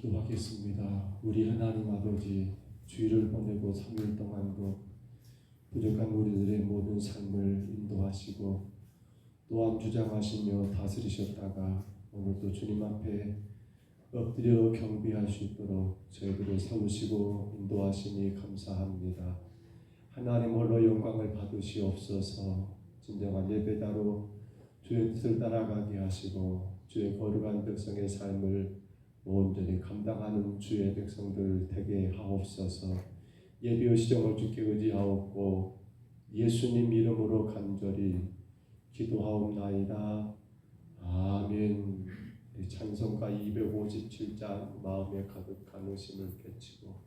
기도하겠습니다. 우리 하나님 아버지, 주일을 보내고 3일 동안도 부족한 우리들의 모든 삶을 인도하시고 또한 주장하시며 다스리셨다가 오늘도 주님 앞에 엎드려 경배할 수 있도록 저희들을 세우시고 인도하시니 감사합니다. 하나님 홀로 영광을 받으시옵소서. 진정한 예배자로 주의 뜻을 따라가게 하시고 주의 거룩한 백성의 삶을 온전히 감당하는 주의 백성들 되게 하옵소서. 예배의 시정을 주께 의지하옵고 예수님 이름으로 간절히 기도하옵나이다. 아멘. 찬송가 257장 마음에 가득한 의심을 깨치고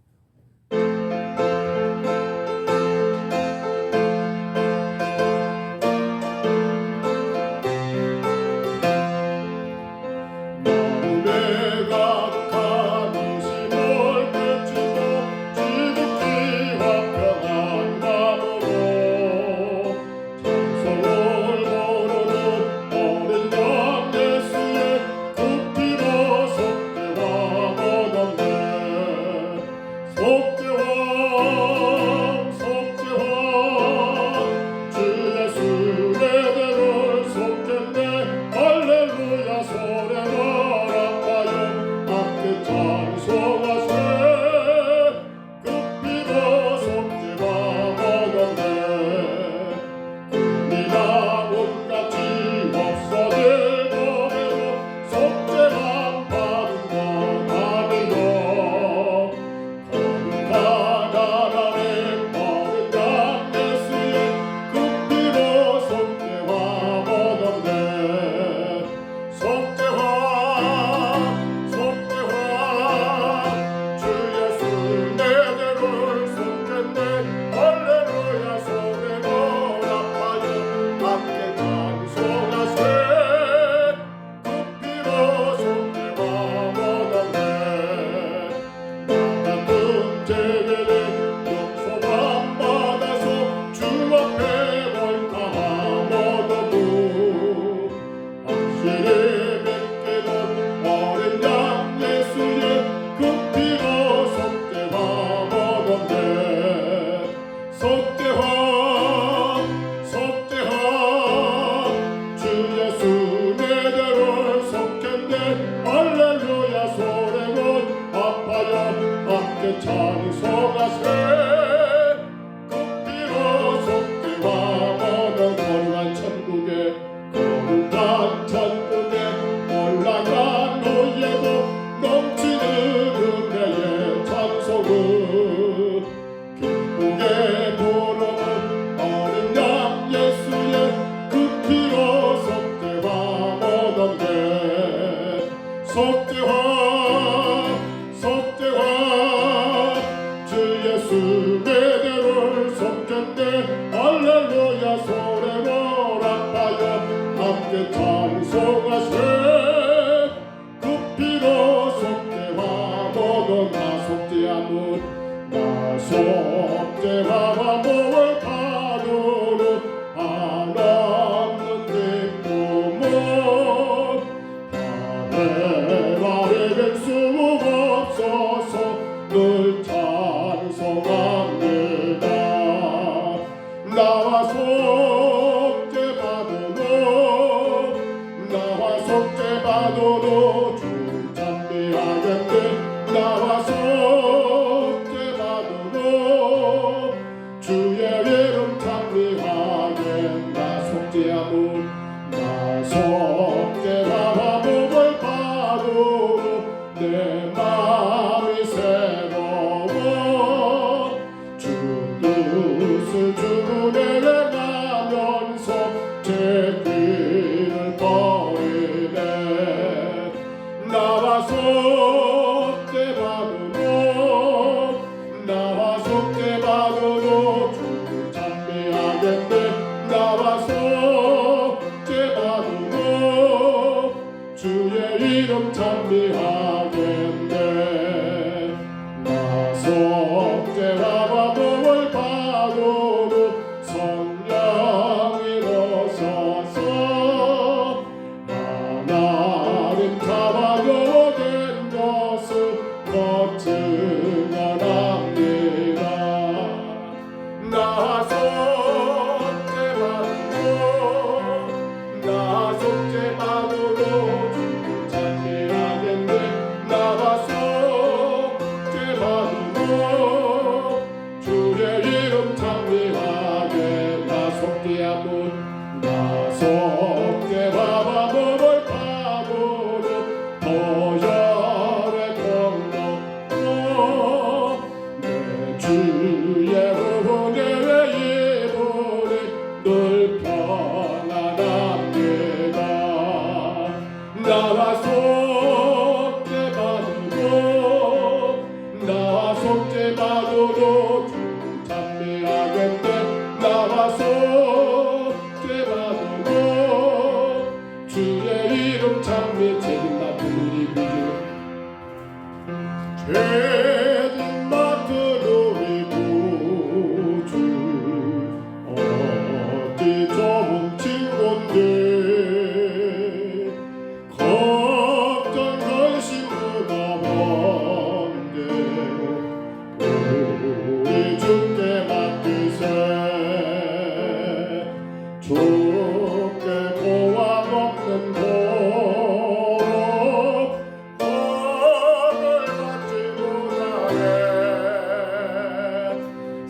뜻을 주내 나가네 나 속죄받으러 찬미하겠네. 나와 속죄받으러 주의 이름 찬미하게. 나 속죄함은 나 속죄받아 몸을 파고로 보혈의 공로로 내 주의 은혜의 이불이 늘 평안합니다. 나와 속죄받으러 주 찬미하겠네. 나와 속죄받으러 주의 이름 찬미. 죄진 맡은 우리 구주, 죄진 맡은 우리 구주, 어디 좋은 친구인데 걱정 근심 무거운데 우리 주께 맡기세. 주께 고아 먹는 보로 벌을 받지 못하네.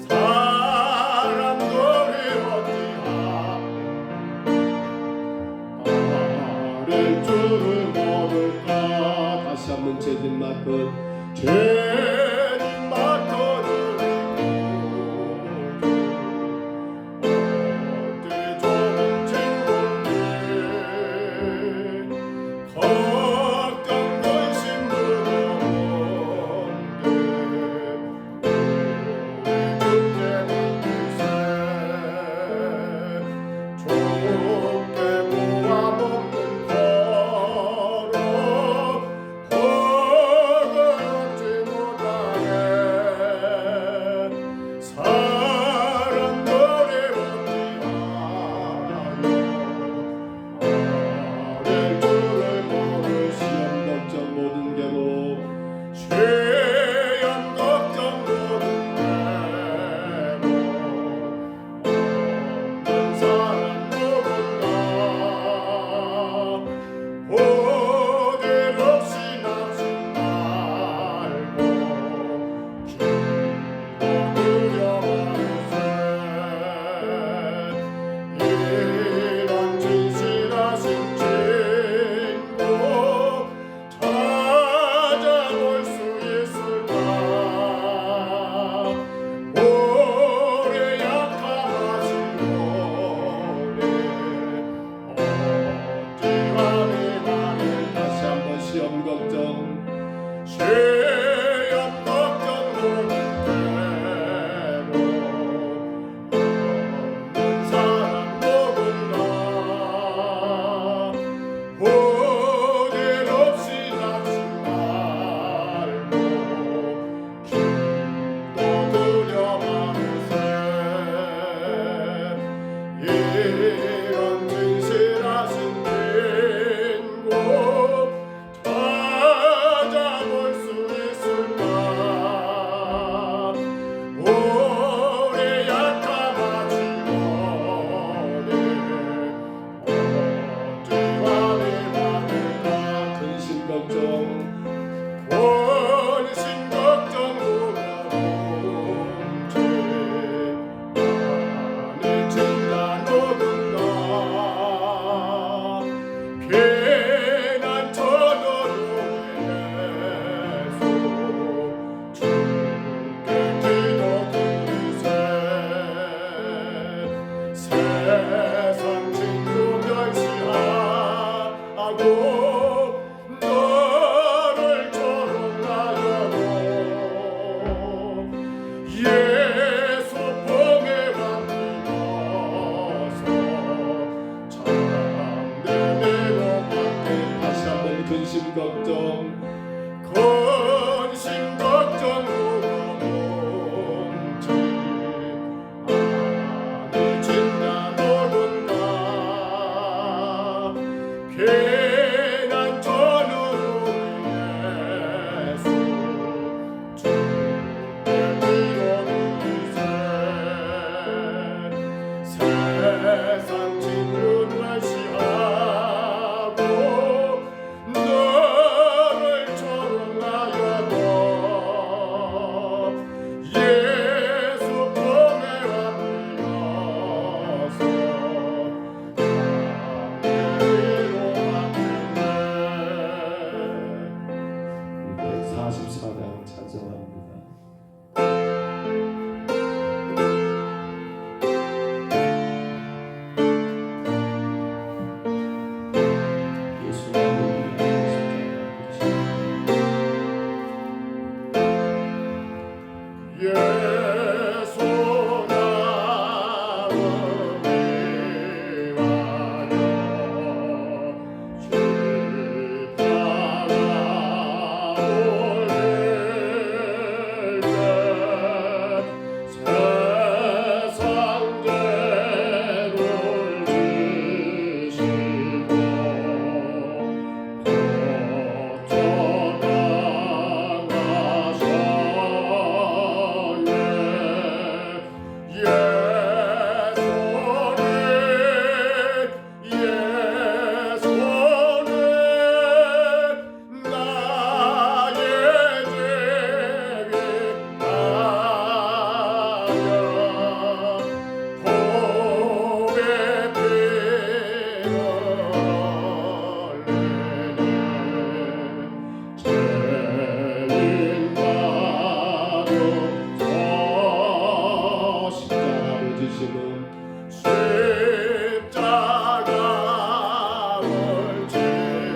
사람들이 어찌하 아릴 줄을 모를까. 다시 한번 죄진 맡은 주시는 십자가를 지시고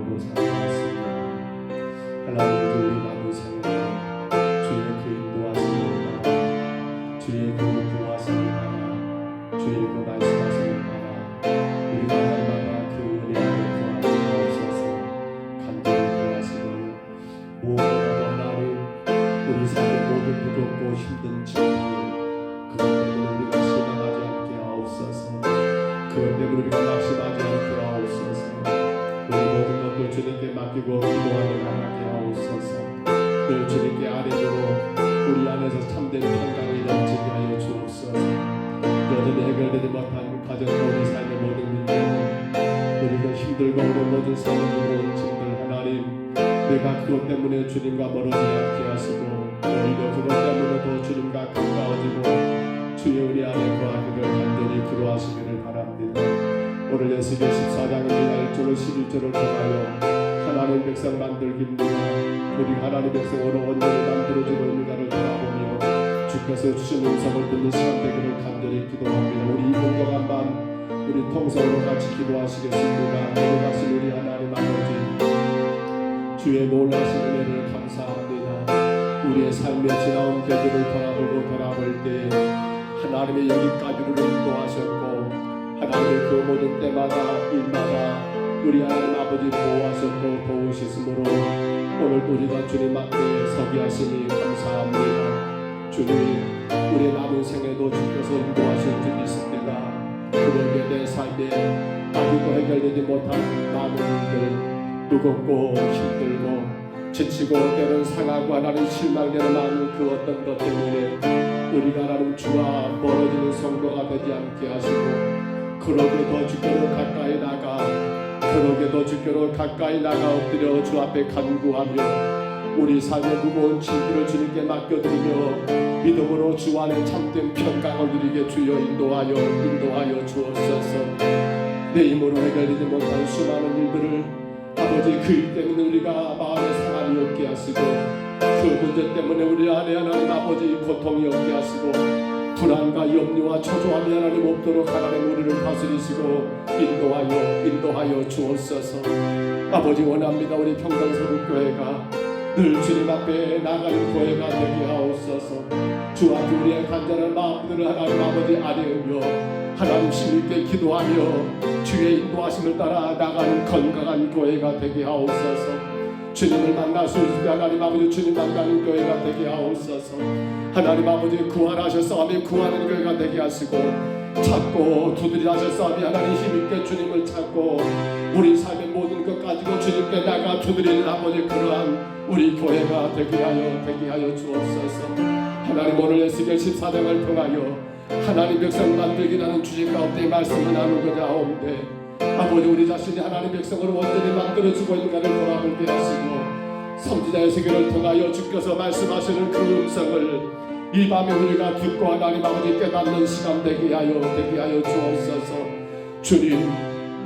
무슨 죄가 있나 저 무대한 사람도 메시아 주변에 비와 같은 붉은데 없는 이가 많네 십자가의 공로로 눈과 같이 주님께 맡기고 기도하는 하나님께 하옵소서. 늘 주님께 아뢰므로 우리 안에서 참된 평강이 넘치게 하여 주옵소서. 여전히 해결되지 못한 가정과 우리 삶의 모든 문제는 우리가 힘들고 어려운 모든 상황으로 짐들 하나님, 내가 그것 때문에 주님과 멀어지지 않게 하시고 오히려 그것 때문에 더 주님과 가까워지고 주의 은혜 안에 거하기를 간절히 기도하시기를 바랍니다. 오늘 예수께 14장을 1절로 11절을 통하여 하나님 하나님 백성 만들기입니다. 우리 하나님 백성으로 온전히 만들어주고 있는가를 돌아보며 주께서 주신 음성을 듣는 시간 되기를 간절히 기도합니다. 우리 2분 동안만 우리 통성으로 같이 기도하시겠습니다. 거룩하신 우리 하나님 아버지, 주의 놀라신 은혜를 감사합니다. 우리의 삶의 지나온 길들을 돌아볼 때 하나님의 여기까지를 인도하셨고 하나님의 그 모든 때마다 일마다 우리 하나님 아버지 보호하셨고 도우셨으므로 오늘도 우리가 주님 앞에 서게 하시니 감사합니다. 주님, 우리의 남은 생에도 주께서 인도하실 줄 믿습니다. 그러게 내 삶에 아직도 해결되지 못한 많은 일들, 무겁고 힘들고 지치고 때는 상하고 하나님 실망되는 많은 그 어떤 것 때문에 우리가 하나님 주와 멀어지는 성도가 되지 않게 하시고 그러게 더 주께로 가까이 나가 그러게 더 주께로 가까이 나가 엎드려 주 앞에 간구하며 우리 삶의 무거운 짐들을 주님께 맡겨드리며 믿음으로 주 안에 참된 평강을 누리게 주여 인도하여 주옵소서. 내 힘으로 해결되지 못한 수많은 일들을 아버지 그 일 때문에 우리가 마음에 상함이 없게 하시고 그 문제 때문에 우리 안에 하나님 아버지 고통이 없게 하시고 불안과 염려와 초조함이 하나님 없도록 하나님 우리를 다스리시고 인도하여 주옵소서. 아버지 원합니다. 우리 평강서북교회가 늘 주님 앞에 나가는 교회가 되게 하옵소서. 주 앞에 우리의 간절한 마음들을 하나님 아버지 아뢰으며 하나님 힘있게 기도하며 주의 인도하심을 따라 나가는 건강한 교회가 되게 하옵소서. 주님을 만날 수 있을 때 하나님 아버지 주님 만나는 교회가 되게 하옵소서. 하나님 아버지 구원하셨사오니 구하는 교회가 되게 하시고 찾고 두드리하셨사오니 하나님 힘있게 주님을 찾고 우리 삶의 모든 것 가지고 주님께 나가 두드리는 아버지 그러한 우리 교회가 되게 하여 주옵소서. 하나님 오늘 에스겔 14장을 통하여 하나님 백성 만들기라는 주제 가운데 말씀을 나누고자 하오는데 아버지 우리 자신이 하나님 백성으로 완전히 만들어지고 있는가를 돌아보게 하시고 선지자의 세계를 통하여 주께서 말씀하시는 그 음성을 이 밤에 우리가 듣고 하나님 아버지 깨닫는 시간 되게 하여 주옵소서. 주님,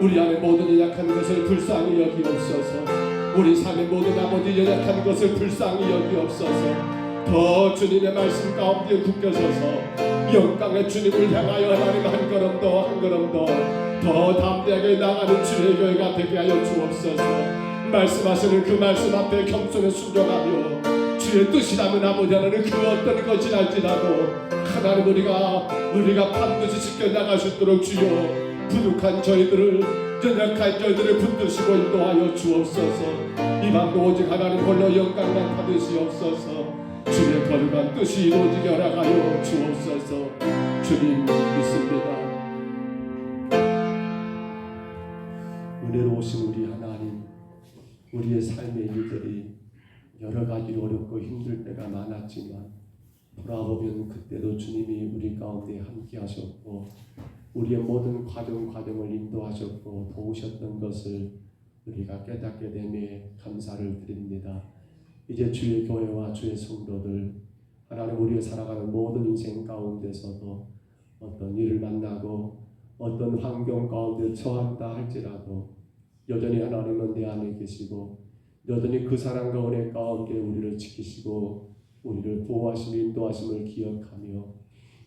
우리 안에 모든 연약한 것을 불쌍히 여기옵소서. 우리 삶의 모든 아버지 연약한 것을 불쌍히 여기옵소서. 더 주님의 말씀 가운데 굳게 서서 영광의 주님을 향하여 하나님 한 걸음 더 담대하게 나가는 주의 교회가 되게 하여 주옵소서. 말씀하시는 그 말씀 앞에 겸손에 순종하며 주의 뜻이라면 아버지 하나님 그 어떤 것이랄지라도 하나님 우리가 반드시 지켜나갈 수 있도록 주여 부족한 저희들을 연약한 저희들을 붙드시고 인도하여 주옵소서. 이 밤도 오직 하나님 홀로 영광만 받으시옵소서. 주의 거룩한 뜻이 이루어지게 허락하여 주옵소서. 주님 믿습니다. 은혜로우신 우리 하나님, 우리의 삶의 일들이 여러 가지로 어렵고 힘들 때가 많았지만 돌아보면 그때도 주님이 우리 가운데 함께 하셨고 우리의 모든 과정을 인도하셨고 도우셨던 것을 우리가 깨닫게 되며 감사를 드립니다. 이제 주의 교회와 주의 성도들 하나님 우리가 살아가는 모든 인생 가운데서도 어떤 일을 만나고 어떤 환경 가운데 처한다 할지라도 여전히 하나님은 내 안에 계시고 여전히 그 사랑과 은혜 가운데 우리를 지키시고 우리를 보호하시며 인도하심을 기억하며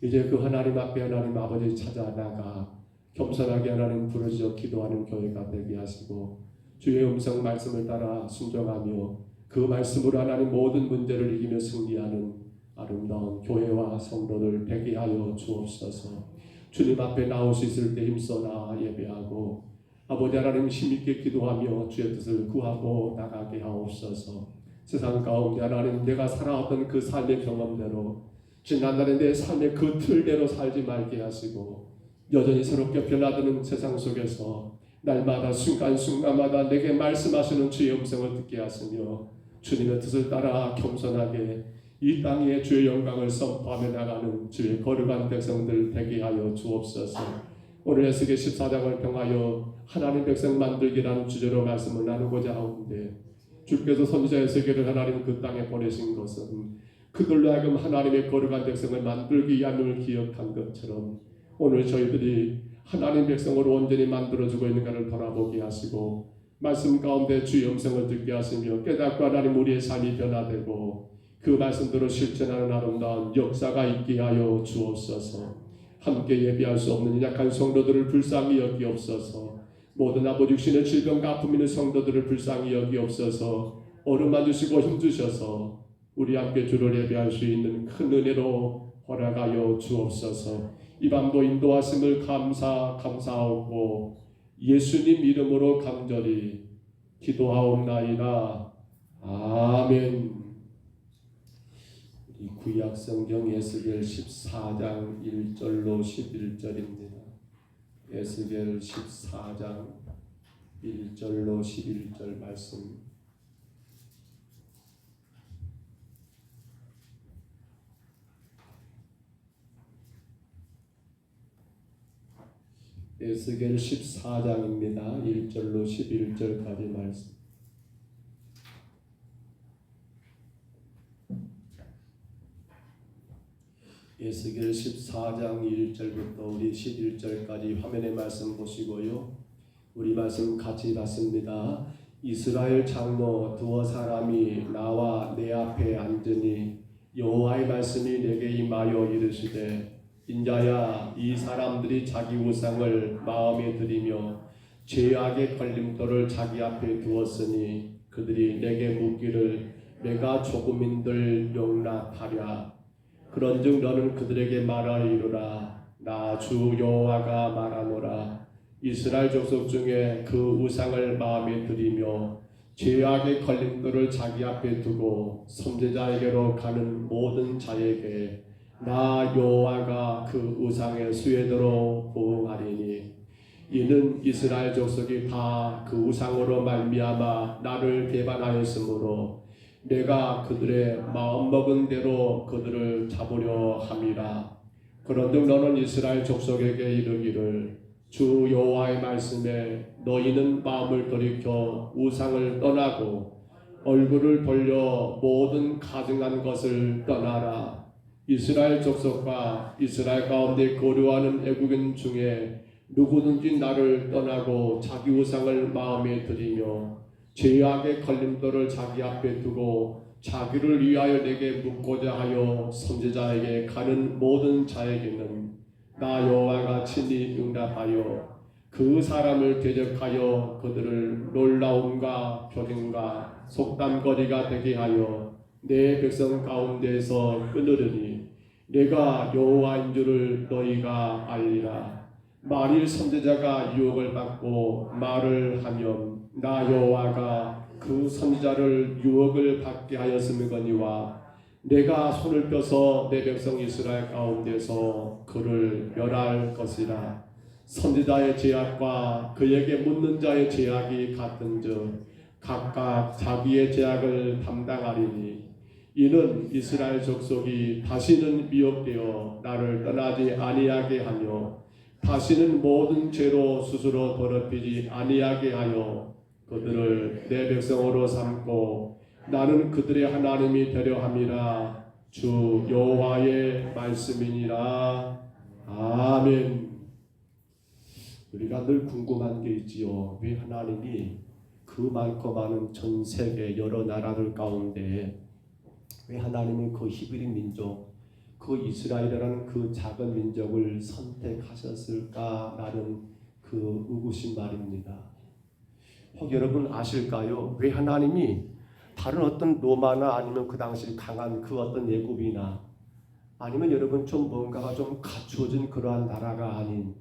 이제 그 하나님 앞에 하나님 아버지 찾아나가 겸손하게 하나님 부르짖어 기도하는 교회가 되게 하시고 주의 음성 말씀을 따라 순종하며 그 말씀으로 하나님 모든 문제를 이기며 승리하는 아름다운 교회와 성도들 되게 하여 주옵소서. 주님 앞에 나올 수 있을 때 힘써 나아 예배하고 아버지 하나님 힘있게 기도하며 주의 뜻을 구하고 나가게 하옵소서. 세상 가운데 하나님 내가 살아왔던 그 삶의 경험대로 지난날의 내 삶의 그 틀대로 살지 말게 하시고 여전히 새롭게 변화되는 세상 속에서 날마다 순간순간마다 내게 말씀하시는 주의 음성을 듣게 하시며 주님의 뜻을 따라 겸손하게 이 땅에 주의 영광을 선포하며 나가는 주의 거룩한 백성들 되게 하여 주옵소서. 오늘 에스겔 14장을 통하여 하나님 백성 만들기라는 주제로 말씀을 나누고자 하는데 주께서 선지자 에스겔을 하나님 그 땅에 보내신 것은 그들로 하여금 하나님의 거룩한 백성을 만들기 위함을 기억한 것처럼 오늘 저희들이 하나님 백성으로 온전히 만들어주고 있는가를 돌아보게 하시고 말씀 가운데 주의 음성을 듣게 하시며 깨닫고 하나님 우리의 삶이 변화되고 그 말씀대로 실천하는 아름다운 역사가 있게 하여 주옵소서. 함께 예비할 수 없는 약한 성도들을 불쌍히 여기옵소서. 모든 아버지 육신의 질병과 아픔 있는 성도들을 불쌍히 여기옵소서. 어루만 주시고 힘주셔서 우리 함께 주를 예배할 수 있는 큰 은혜로 허락하여 주옵소서. 이 밤도 인도하심을 감사하고 예수님 이름으로 간절히 기도하옵나이다. 아멘. 이 구약 성경 에스겔 14장 1절로 11절입니다. 에스겔 14장 1절로 11절 말씀. 에스겔 14장입니다. 1절로 11절까지 말씀. 에스겔 14장 1절부터 우리 11절까지 화면에 말씀 보시고요. 우리 말씀 같이 읽습니다. 이스라엘 장로 두어 사람이 나와 내 앞에 앉으니 여호와의 말씀이 내게 임하여 이르시되 인자야, 이 사람들이 자기 우상을 마음에 들이며 죄악의 걸림돌을 자기 앞에 두었으니 그들이 내게 묻기를 내가 조금인들 용납하랴. 그런즉 너는 그들에게 말하리로라. 나 주 여호와가 말하노라. 이스라엘 족속 중에 그 우상을 마음에 들이며 죄악의 걸림돌을 자기 앞에 두고 선지자에게로 가는 모든 자에게 나 여호와가 그 우상의 수혜대로 보응하리니 이는 이스라엘 족속이 다 그 우상으로 말미암아 나를 배반하였으므로 내가 그들의 마음먹은 대로 그들을 잡으려 함이라. 그런즉 너는 이스라엘 족속에게 이르기를 주 여호와의 말씀에 너희는 마음을 돌이켜 우상을 떠나고 얼굴을 돌려 모든 가증한 것을 떠나라. 이스라엘 족속과 이스라엘 가운데 거류하는 애국인 중에 누구든지 나를 떠나고 자기 우상을 마음에 들이며 죄악의 걸림돌을 자기 앞에 두고 자기를 위하여 내게 묻고자 하여 선지자에게 가는 모든 자에게는 나 여호와가 친히 응답하여 그 사람을 대적하여 그들을 놀라움과 표징과 속담거리가 되게 하여 내 백성 가운데서 끊으리니 내가 여호와인 줄을 너희가 알리라. 만일 선지자가 유혹을 받고 말을 하면 나 여호와가 그 선지자를 유혹을 받게 하였음이거니와 내가 손을 펴서 내 백성 이스라엘 가운데서 그를 멸할 것이라. 선지자의 죄악과 그에게 묻는 자의 죄악이 같은즉 각각 자기의 죄악을 담당하리니 이는 이스라엘 족속이 다시는 미혹되어 나를 떠나지 아니하게 하며 다시는 모든 죄로 스스로 더럽히지 아니하게 하여 그들을 내 백성으로 삼고 나는 그들의 하나님이 되려 함이라. 주 여호와의 말씀이니라. 아멘. 우리가 늘 궁금한 게 있지요. 왜 하나님이 그 많고 많은 전 세계 여러 나라들 가운데 왜 하나님은 그 히브리 민족, 그 이스라엘이라는 그 작은 민족을 선택하셨을까라는 그 의구심 말입니다. 혹 여러분 아실까요? 왜 하나님이 다른 어떤 로마나 아니면 그 당시 강한 그 어떤 애굽이나 아니면 여러분 좀 뭔가가 좀 갖추어진 그러한 나라가 아닌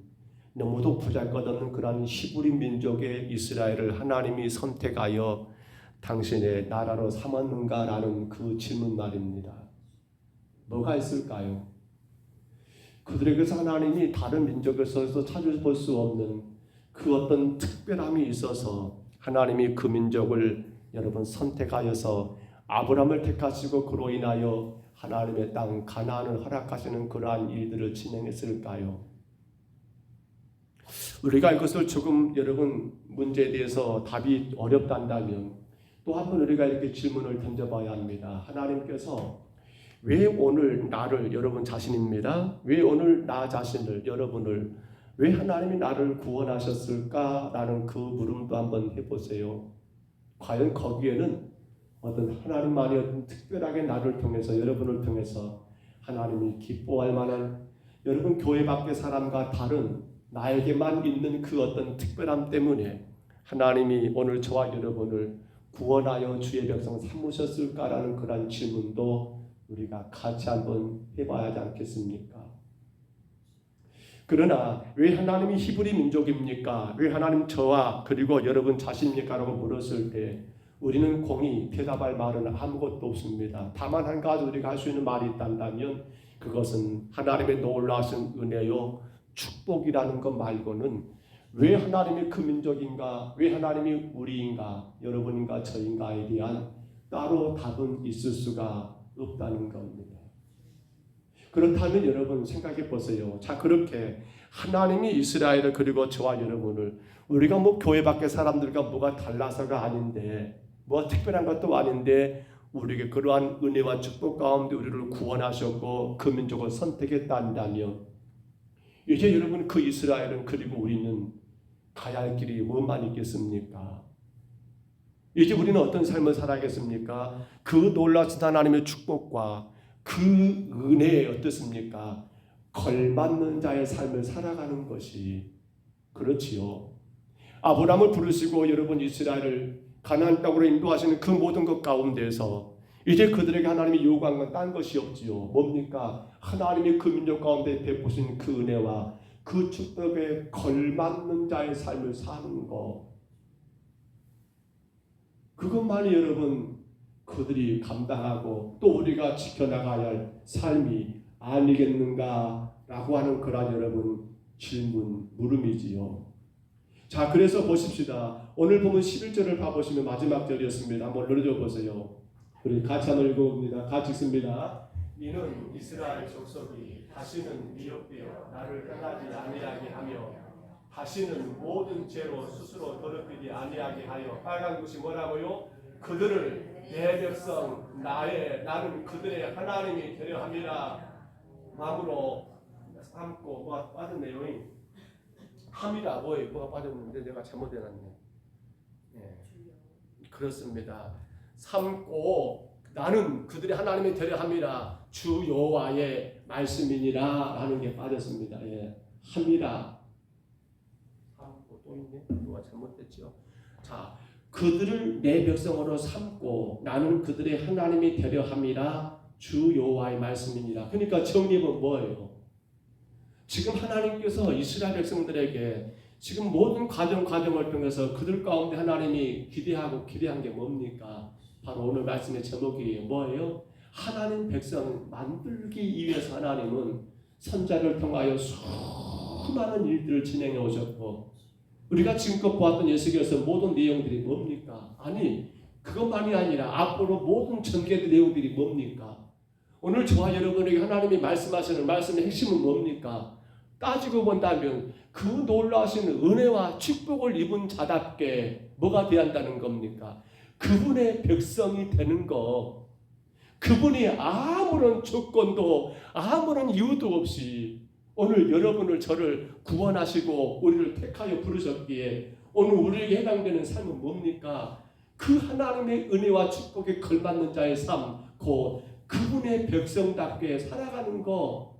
너무도 보잘것없는 그러한 히브리 민족의 이스라엘을 하나님이 선택하여 당신의 나라로 삼았는가라는 그 질문 말입니다. 뭐가 있을까요? 그들에게서 하나님이 다른 민족에서 찾아볼 수 없는 그 어떤 특별함이 있어서 하나님이 그 민족을 여러분 선택하여서 아브라함을 택하시고 그로 인하여 하나님의 땅 가나안을 허락하시는 그러한 일들을 진행했을까요? 우리가 이것을 조금 여러분 문제에 대해서 답이 어렵단다면 또 한 번 우리가 이렇게 질문을 던져봐야 합니다. 하나님께서 왜 오늘 나를 여러분 자신입니다. 왜 오늘 나 자신을 여러분을 왜 하나님이 나를 구원하셨을까라는 그 물음도 한번 해보세요. 과연 거기에는 어떤 하나님만이 어떤 특별하게 나를 통해서 여러분을 통해서 하나님이 기뻐할 만한 여러분 교회 밖의 사람과 다른 나에게만 있는 그 어떤 특별함 때문에 하나님이 오늘 저와 여러분을 구원하여 주의 백성 삼으셨을까라는 그런 질문도 우리가 같이 한번 해봐야 하지 않겠습니까? 그러나 왜 하나님이 히브리 민족입니까? 왜 하나님 저와 그리고 여러분 자신입니까? 라고 물었을 때 우리는 공히 대답할 말은 아무것도 없습니다. 다만 한 가지 우리가 할 수 있는 말이 있다면 그것은 하나님의 놀라신 은혜요 축복이라는 것 말고는 왜 하나님이 그 민족인가, 왜 하나님이 우리인가, 여러분인가 저인가에 대한 따로 답은 있을 수가 없다는 겁니다. 그렇다면 여러분 생각해 보세요. 자, 그렇게 하나님이 이스라엘을 그리고 저와 여러분을 우리가 뭐 교회 밖의 사람들과 뭐가 달라서가 아닌데 뭐 특별한 것도 아닌데 우리에게 그러한 은혜와 축복 가운데 우리를 구원하셨고 그 민족을 선택했다면 이제 여러분 그 이스라엘은 그리고 우리는 가야 할 길이 뭐만 있겠습니까? 이제 우리는 어떤 삶을 살아야겠습니까? 그 놀라신 하나님의 축복과 그 은혜에 어떻습니까? 걸맞는 자의 삶을 살아가는 것이 그렇지요. 아브라함을 부르시고 여러분 이스라엘을 가나안 땅으로 인도하시는 그 모든 것 가운데서 이제 그들에게 하나님이 요구한 건 딴 것이 없지요. 뭡니까? 하나님이 그 민족 가운데 베푸신 그 은혜와 그 축복에 걸맞는 자의 삶을 사는 것. 그것만이 여러분 그들이 감당하고 또 우리가 지켜나가야 할 삶이 아니겠는가라고 하는 그런 여러분 질문, 물음이지요. 자, 그래서 보십시다. 오늘 보면 11절을 봐보시면 마지막 절이었습니다. 한번 눌러줘 보세요. 우리 같이 한번 읽어봅니다. 같이 읽습니다. 이는 이스라엘 족속이 다시는 미혹되어 나를 떠나지 아니하게 하며 다시는 모든 죄로 스스로 더럽히지 아니하게 하여 빨간 것이 뭐라고요? 그들을 내 백성 나는 그들의 하나님이 되려 함이라 마음으로 삼고 뭐가 빠진 내용이 함이라 뭐가 빠졌는데 내가 잘못해놨네. 네. 그렇습니다. 삼고 나는 그들의 하나님이 되려 함이라 주 여호와의 말씀이니라 하는 게 빠졌습니다. 예. 함이라 삼고 또 있네. 누가 잘못됐죠? 자, 그들을 내 백성으로 삼고 나는 그들의 하나님이 되려 함이라 주 여호와의 말씀이니라. 그러니까 정리는 뭐예요? 지금 하나님께서 이스라엘 백성들에게 지금 모든 과정을 통해서 그들 가운데 하나님이 기대한 게 뭡니까? 바로 오늘 말씀의 제목이 뭐예요? 하나님 백성 만들기 위해서 하나님은 선자를 통하여 수많은 일들을 진행해 오셨고 우리가 지금껏 보았던 예수께서 모든 내용들이 뭡니까? 아니 그것만이 아니라 앞으로 모든 전개의 내용들이 뭡니까? 오늘 저와 여러분에게 하나님이 말씀하시는 말씀의 핵심은 뭡니까? 따지고 본다면 그 놀라우신 은혜와 축복을 입은 자답게 뭐가 되어야 한다는 겁니까? 그분의 백성이 되는 거. 그분이 아무런 조건도 아무런 이유도 없이 오늘 여러분을 저를 구원하시고 우리를 택하여 부르셨기에 오늘 우리에게 해당되는 삶은 뭡니까? 그 하나님의 은혜와 축복에 걸맞는 자의 삶, 곧 그분의 백성답게 살아가는 거.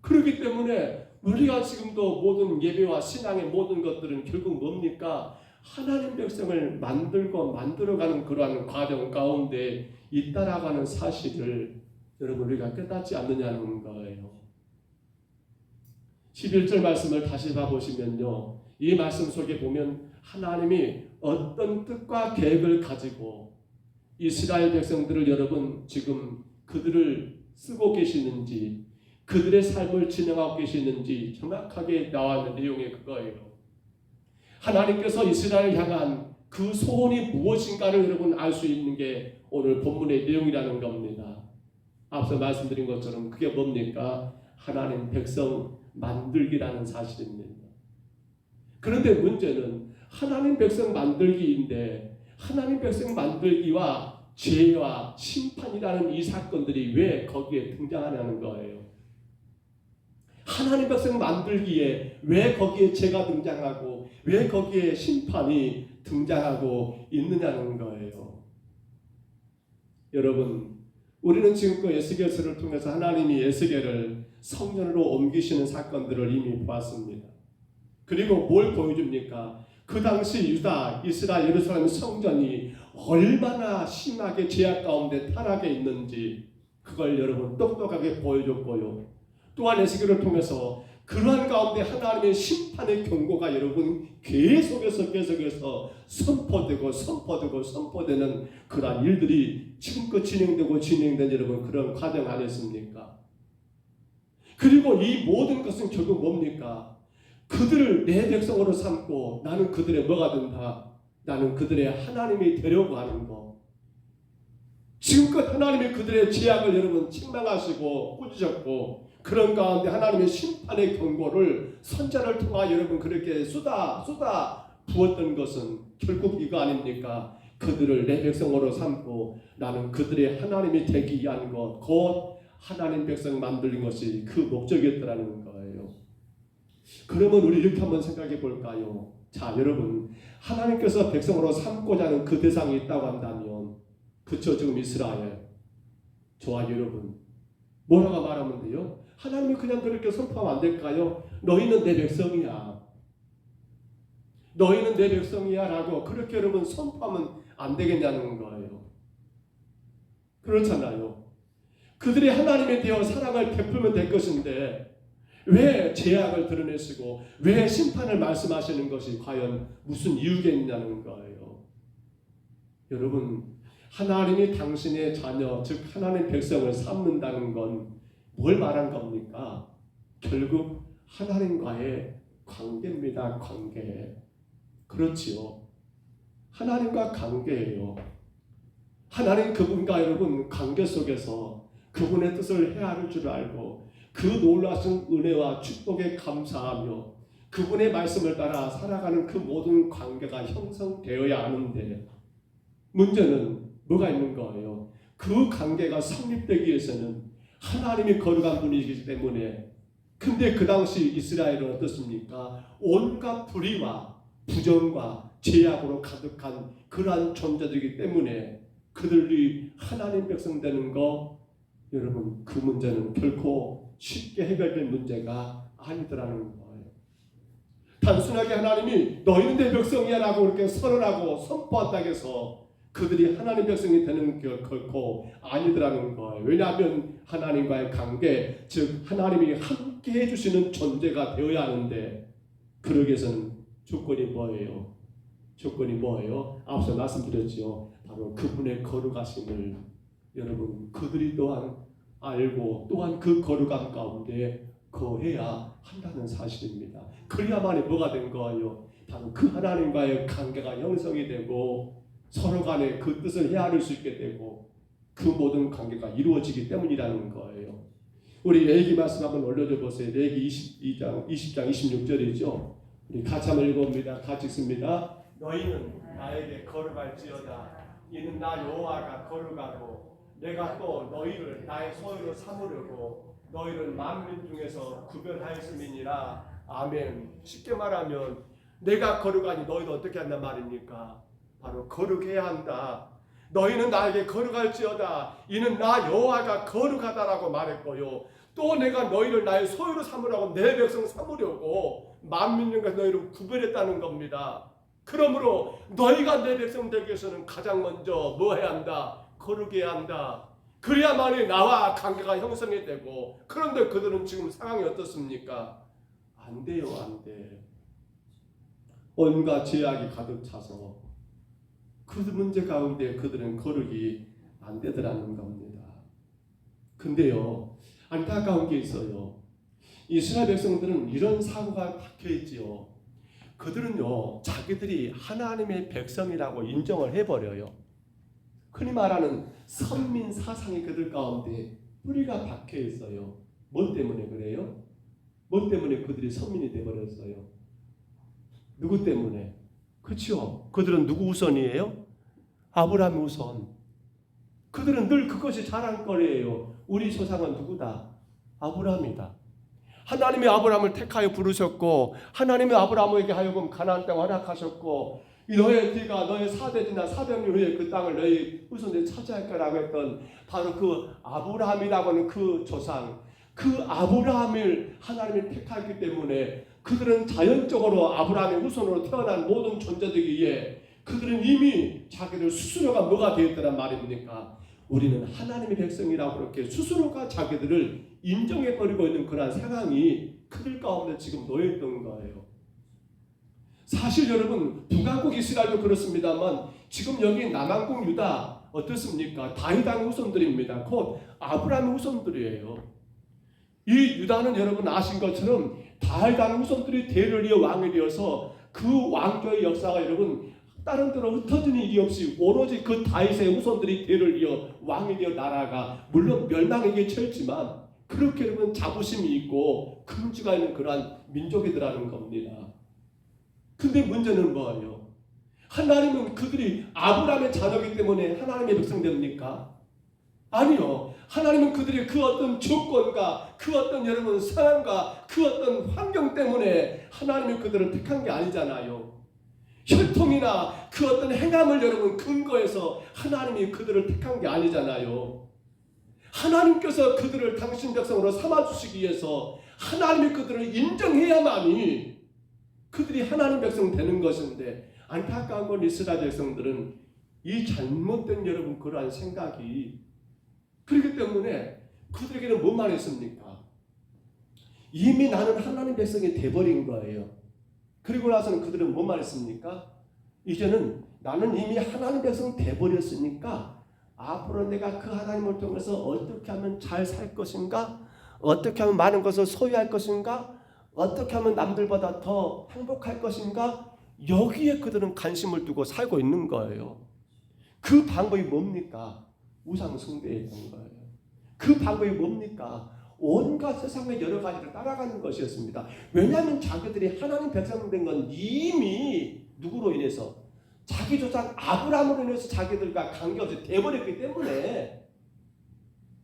그렇기 때문에 우리가 지금도 모든 예배와 신앙의 모든 것들은 결국 뭡니까? 하나님 백성을 만들어가는 그러한 과정 가운데 있다라고 하는 사실을 여러분 우리가 깨닫지 않느냐는 거예요. 11절 말씀을 다시 봐보시면요. 이 말씀 속에 보면 하나님이 어떤 뜻과 계획을 가지고 이스라엘 백성들을 여러분 지금 그들을 쓰고 계시는지 그들의 삶을 진행하고 계시는지 정확하게 나와 있는 내용이 그거예요. 하나님께서 이스라엘을 향한 그 소원이 무엇인가를 여러분 알 수 있는 게 오늘 본문의 내용이라는 겁니다. 앞서 말씀드린 것처럼 그게 뭡니까? 하나님 백성 만들기라는 사실입니다. 그런데 문제는 하나님 백성 만들기인데 하나님 백성 만들기와 죄와 심판이라는 이 사건들이 왜 거기에 등장하냐는 거예요. 하나님 백성 만들기에 왜 거기에 죄가 등장하고 왜 거기에 심판이 등장하고 있느냐는 거예요. 여러분, 우리는 지금껏 에스겔서를 통해서 하나님이 에스겔을 성전으로 옮기시는 사건들을 이미 보았습니다. 그리고 뭘 보여줍니까? 그 당시 유다, 이스라엘, 예루살렘 성전이 얼마나 심하게 죄악 가운데 타락해 있는지 그걸 여러분 똑똑하게 보여줬고요. 또한 에스겔을 통해서 그러한 가운데 하나님의 심판의 경고가 여러분 계속해서 선포되는 그러한 일들이 지금껏 진행된 여러분 그런 과정 아니었습니까? 그리고 이 모든 것은 결국 뭡니까? 그들을 내 백성으로 삼고 나는 그들의 뭐가 된다? 나는 그들의 하나님이 되려고 하는 것. 지금껏 하나님이 그들의 죄악을 여러분 책망하시고 꾸짖었고 그런 가운데 하나님의 심판의 경고를 선자를 통하여 여러분 그렇게 쏟아 부었던 것은 결국 이거 아닙니까? 그들을 내 백성으로 삼고 나는 그들의 하나님이 되기 위한 것, 곧 하나님 백성 만드는 것이 그 목적이었더라는 거예요. 그러면 우리 이렇게 한번 생각해 볼까요? 자, 여러분, 하나님께서 백성으로 삼고자 하는 그 대상이 있다고 한다면, 그쵸, 지금 이스라엘, 저와 여러분, 뭐라고 말하면 돼요? 하나님이 그냥 그렇게 선포하면 안 될까요? 너희는 내 백성이야. 너희는 내 백성이야 라고 그렇게 여러분 선포하면 안 되겠냐는 거예요. 그렇잖아요. 그들이 하나님에 대해 사랑을 베풀면 될 것인데 왜 죄악을 드러내시고 왜 심판을 말씀하시는 것이 과연 무슨 이유겠냐는 거예요. 여러분, 하나님이 당신의 자녀, 즉 하나님 백성을 삼는다는 건 뭘 말한 겁니까? 결국 하나님과의 관계입니다. 관계. 그렇지요. 하나님과 관계예요. 하나님 그분과 여러분 관계 속에서 그분의 뜻을 헤아릴 줄 알고 그 놀라신 은혜와 축복에 감사하며 그분의 말씀을 따라 살아가는 그 모든 관계가 형성되어야 하는데 문제는 뭐가 있는 거예요? 그 관계가 성립되기 위해서는 하나님이 거룩한 분이시기 때문에 근데 그 당시 이스라엘은 어떻습니까? 온갖 불의와 부정과 죄악으로 가득한 그러한 존재들이기 때문에 그들이 하나님 백성 되는 거 여러분 그 문제는 결코 쉽게 해결될 문제가 아니더라는 거예요. 단순하게 하나님이 너희는 내 백성이야 라고 그렇게 선언하고 선포한다고 해서 그들이 하나님 백성이 되는 게 결코 아니더라는 거예요. 왜냐하면 하나님과의 관계, 즉 하나님이 함께 해주시는 존재가 되어야 하는데 그러기 위해서는 조건이 뭐예요? 조건이 뭐예요? 앞서 말씀드렸죠. 바로 그분의 거룩하심을 여러분 그들이 또한 알고 또한 그 거룩함 가운데 거해야 한다는 사실입니다. 그래야만이 뭐가 된 거예요? 바로 그 하나님과의 관계가 형성이 되고 서로 간에 그 뜻을 헤아릴 수 있게 되고 그 모든 관계가 이루어지기 때문이라는 거예요. 우리 레위기 말씀 한번 올려줘 보세요. 레위기 20장 26절이죠. 우리 같이 한번 읽어봅니다. 같이 읽습니다. 너희는 나에게 거룩할지어다. 이는 나 여호와가 거룩하고 내가 또 너희를 나의 소유로 삼으려고 너희를 만민 중에서 구별하였음이니라. 아멘. 쉽게 말하면 내가 거룩하니 너희도 어떻게 한단 말입니까? 바로 거룩해야 한다. 너희는 나에게 거룩할지어다. 이는 나 여호와가 거룩하다라고 말했고요. 또 내가 너희를 나의 소유로 삼으라고 내 백성 삼으려고 만민 중에서 너희를 구별했다는 겁니다. 그러므로 너희가 내 백성 되기 위해서는 가장 먼저 뭐 해야 한다? 거룩해야 한다. 그래야만이 나와 관계가 형성이 되고 그런데 그들은 지금 상황이 어떻습니까? 안 돼요. 안 돼. 온갖 죄악이 가득 차서 그 문제 가운데 그들은 거룩이 안 되더라는 겁니다. 근데요, 안타까운 게 있어요. 이스라엘 백성들은 이런 사고가 박혀있지요. 그들은요, 자기들이 하나님의 백성이라고 인정을 해버려요. 흔히 말하는 선민 사상이 그들 가운데 뿌리가 박혀있어요. 뭐 때문에 그래요? 뭐 때문에 그들이 선민이 되어버렸어요? 누구 때문에? 그렇죠. 그들은 누구 우선이에요? 아브라함 우선. 그들은 늘 그것이 자랑거리예요. 우리 조상은 누구다? 아브라함이다. 하나님이 아브라함을 택하여 부르셨고 하나님이 아브라함에게 하여금 가나안 땅을 허락하셨고 너의 뒤가 너의 4대지나 400년 후에 그 땅을 너희 후손들이 차지할 거라고 했던 바로 그 아브라함이라고 하는 그 조상, 그 아브라함을 하나님이 택하였기 때문에 그들은 자연적으로 아브라함의 후손으로 태어난 모든 존재들이기에 그들은 이미 자기들 스스로가 뭐가 되었다는 말입니까? 우리는 하나님의 백성이라고 그렇게 스스로가 자기들을 인정해버리고 있는 그러한 상황이 그들 가운데 지금 놓여있던 거예요. 사실 여러분 북왕국 이스라엘도 그렇습니다만 지금 여기 남왕국 유다 어떻습니까? 다윗왕의 후손들입니다. 곧 아브라함의 후손들이에요. 이 유다는 여러분 아신 것처럼 다윗왕의 후손들이 대를 이어 왕이 되어서 그 왕조의 역사가 여러분 다른 데로 흩어지는 일이 없이 오로지 그 다윗의 후손들이 대를 이어 왕이 되어 나라가 물론 멸망에게 처했지만 그렇게 여러분 자부심이 있고 긍지가 있는 그러한 민족이더라는 겁니다. 근데 문제는 뭐예요? 하나님은 그들이 아브라함의 자녀이기 때문에 하나님의 백성 됩니까? 아니요. 하나님은 그들의 그 어떤 조건과 그 어떤 여러분 상황과 그 어떤 환경 때문에 하나님이 그들을 택한 게 아니잖아요. 혈통이나 그 어떤 행함을 여러분 근거해서 하나님이 그들을 택한 게 아니잖아요. 하나님께서 그들을 당신 백성으로 삼아주시기 위해서 하나님이 그들을 인정해야만이 그들이 하나님 백성 되는 것인데 안타까운 건 이스라엘 백성들은 이 잘못된 여러분 그러한 생각이 그렇기 때문에 그들에게는 뭐만 했습니까? 이미 나는 하나님 백성이 돼버린 거예요. 그리고 나서는 그들은 뭐만 했습니까? 이제는 나는 이미 하나님 백성 돼버렸으니까 앞으로 내가 그 하나님을 통해서 어떻게 하면 잘 살 것인가? 어떻게 하면 많은 것을 소유할 것인가? 어떻게 하면 남들보다 더 행복할 것인가? 여기에 그들은 관심을 두고 살고 있는 거예요. 그 방법이 뭡니까? 우상 숭배였던 거예요. 그 방법이 뭡니까? 온갖 세상의 여러 가지를 따라가는 것이었습니다. 왜냐하면 자기들이 하나님 백성 된 건 이미 누구로 인해서? 자기 조상 아브라함으로 인해서 자기들과 관계없이 돼버렸기 때문에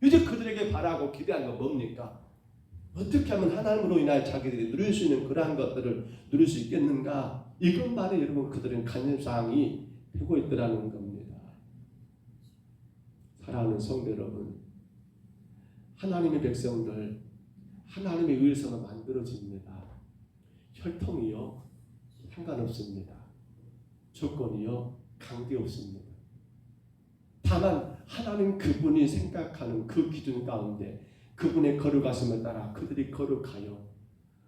이제 그들에게 바라고 기대한 건 뭡니까? 어떻게 하면 하나님으로 인하여 자기들이 누릴 수 있는 그러한 것들을 누릴 수 있겠는가? 이것만에 여러분 그들은 관심사항이 되고 있더라는 겁니다. 사랑하는 성도 여러분, 하나님의 백성들 하나님의 의해서 만들어집니다. 혈통이요 상관없습니다. 조건이요 관계없습니다. 다만 하나님 그분이 생각하는 그 기준 가운데 그분의 거룩하심을 따라 그들이 거룩하여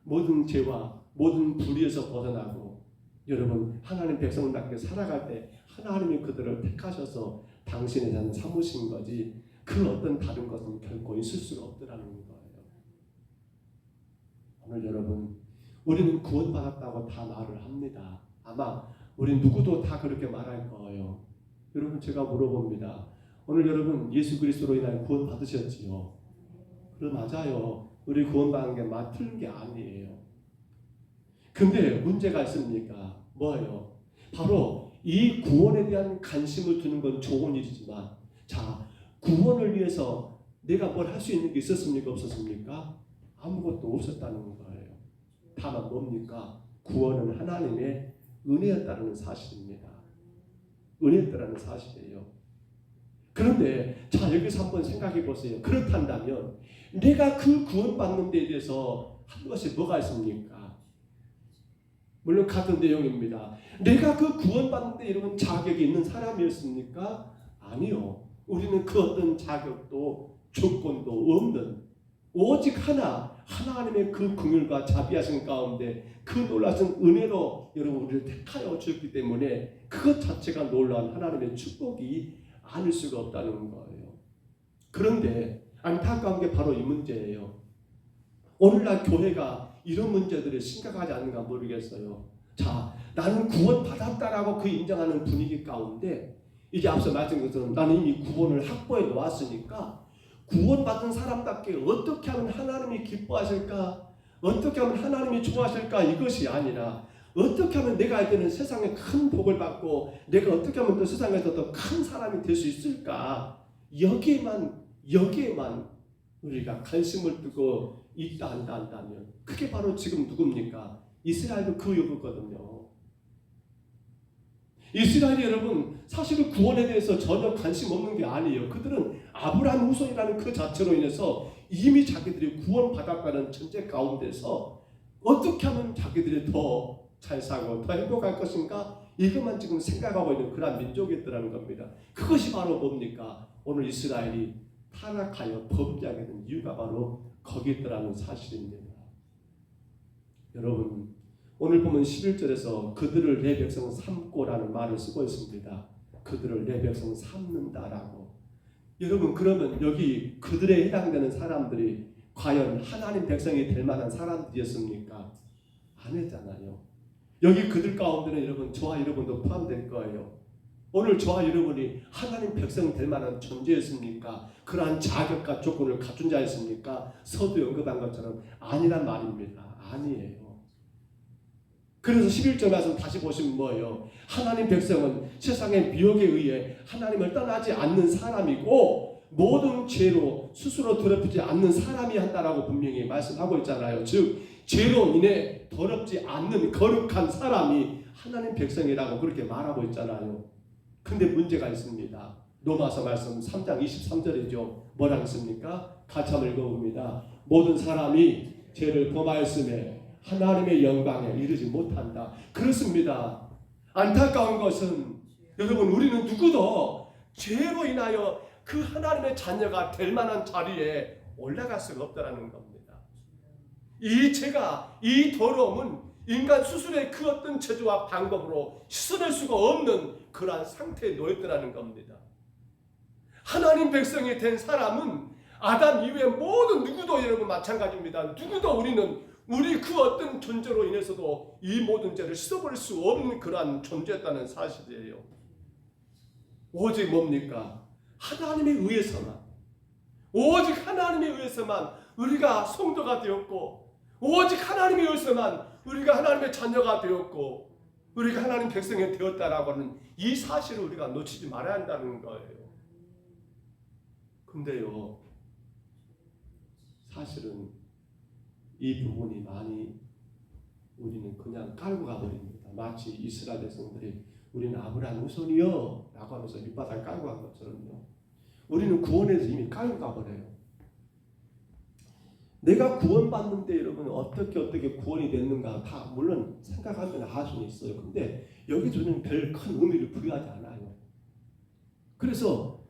모든 죄와 모든 불의에서 벗어나고 여러분 하나님 백성답게 살아갈 때 하나님이 그들을 택하셔서 당신의 자는 삼으신 거지 그 어떤 다른 것은 결코 있을 수가 없더라는 거예요. 오늘 여러분 우리는 구원받았다고 다 말을 합니다. 아마 우리 누구도 다 그렇게 말할 거예요. 여러분 제가 물어봅니다. 오늘 여러분 예수 그리스도로 인하여 구원 받으셨지요? 그래 맞아요. 우리 구원받은 게 틀린 게 아니에요. 근데 문제가 있습니까? 뭐예요? 바로 이 구원에 대한 관심을 두는 건 좋은 일이지만 자 구원을 위해서 내가 뭘 할 수 있는 게 있었습니까? 없었습니까? 아무것도 없었다는 거예요. 다만 뭡니까? 구원은 하나님의 은혜였다는 사실입니다. 은혜였다는 사실이에요. 그런데 자 여기서 한번 생각해 보세요. 그렇단다면 내가 그 구원받는 데 대해서 한 것이 뭐가 있습니까? 물론 같은 내용입니다. 내가 그 구원받는 데 이런 자격이 있는 사람이었습니까? 아니요. 우리는 그 어떤 자격도 조건도 없는 오직 하나님의 그 긍휼과 자비하신 가운데 그 놀라운 은혜로 여러분 우리를 택하여 주셨기 때문에 그것 자체가 놀라운 하나님의 축복이 아닐 수가 없다는 거예요. 그런데 안타까운 게 바로 이 문제예요. 오늘날 교회가 이런 문제들이 심각하지 않는가 모르겠어요. 자, 나는 구원받았다라고 그 인정하는 분위기 가운데 이제 앞서 말씀드린 것처럼 나는 이미 구원을 확보해 놓았으니까 구원받은 사람답게 어떻게 하면 하나님이 기뻐하실까? 어떻게 하면 하나님이 좋아하실까? 이것이 아니라 어떻게 하면 내가 이제는 세상에 큰 복을 받고 내가 어떻게 하면 또 세상에서 더 큰 사람이 될 수 있을까? 여기에만 우리가 관심을 두고 있다 한다면 그게 바로 지금 누굽니까? 이스라엘도 그 여부거든요. 이스라엘이 여러분 사실은 구원에 대해서 전혀 관심 없는 게 아니에요. 그들은 아브라함 후손이라는 그 자체로 인해서 이미 자기들이 구원받았다는 전제 가운데서 어떻게 하면 자기들이 더 잘 살고 더 행복할 것인가? 이것만 지금 생각하고 있는 그런 민족이었다는 겁니다. 그것이 바로 뭡니까? 오늘 이스라엘이 타락하여 범죄하게 된 이유가 바로 거기 있더라는 사실입니다. 여러분 오늘 보면 11절에서 그들을 내 백성 삼고라는 말을 쓰고 있습니다. 그들을 내 백성 삼는다라고. 여러분 그러면 여기 그들에 해당되는 사람들이 과연 하나님 백성이 될 만한 사람들이었습니까? 아니잖아요. 여기 그들 가운데는 여러분 저와 여러분도 포함될 거예요. 오늘 저와 여러분이 하나님 백성 될 만한 존재였습니까? 그러한 자격과 조건을 갖춘 자였습니까? 서두 언급한 것처럼 아니란 말입니다. 아니에요. 그래서 11절 말씀 다시 보시면 뭐예요? 하나님 백성은 세상의 미혹에 의해 하나님을 떠나지 않는 사람이고 모든 죄로 스스로 더럽히지 않는 사람이 한다라고 분명히 말씀하고 있잖아요. 즉 죄로 인해 더럽지 않는 거룩한 사람이 하나님 백성이라고 그렇게 말하고 있잖아요. 근데 문제가 있습니다. 로마서 말씀 3장 23절이죠. 뭐라고 했습니까? 같이 한번 읽어봅니다. 모든 사람이 죄를 범하였음에 하나님의 영광에 이르지 못한다. 그렇습니다. 안타까운 것은 여러분 우리는 누구도 죄로 인하여 그 하나님의 자녀가 될 만한 자리에 올라갈 수가 없다는 겁니다. 이 죄가 이 더러움은 인간 스스로의 그 어떤 제도와 방법으로 씻어낼 수가 없는 그러한 상태에 놓였다는 겁니다. 하나님 백성이 된 사람은 아담 이후에 모든 누구도 여러분 마찬가지입니다. 누구도 우리 그 어떤 존재로 인해서도 이 모든 죄를 씻어버릴 수 없는 그러한 존재였다는 사실이에요. 오직 뭡니까? 하나님에 의해서만, 오직 하나님에 의해서만 우리가 성도가 되었고, 오직 하나님에 의해서만 우리가 하나님의 자녀가 되었고, 우리가 하나님 백성이 되었다라고 하는 이 사실을 우리가 놓치지 말아야 한다는 거예요. 근데요, 사실은 이 부분이 많이 우리는 그냥 깔고 가버립니다. 마치 이스라엘 백성들이 우리는 아브라함 후손이요 라고 하면서 밑바닥 깔고 간 것처럼요. 우리는 구원에서 이미 깔고 가버려요. 내가 구원받는데 여러분 어떻게 구원이 됐는가 다 물론 생각하면 알 수는 있어요. 근데 여기 저는 별 큰 의미를 부여하지 않아요. 그래서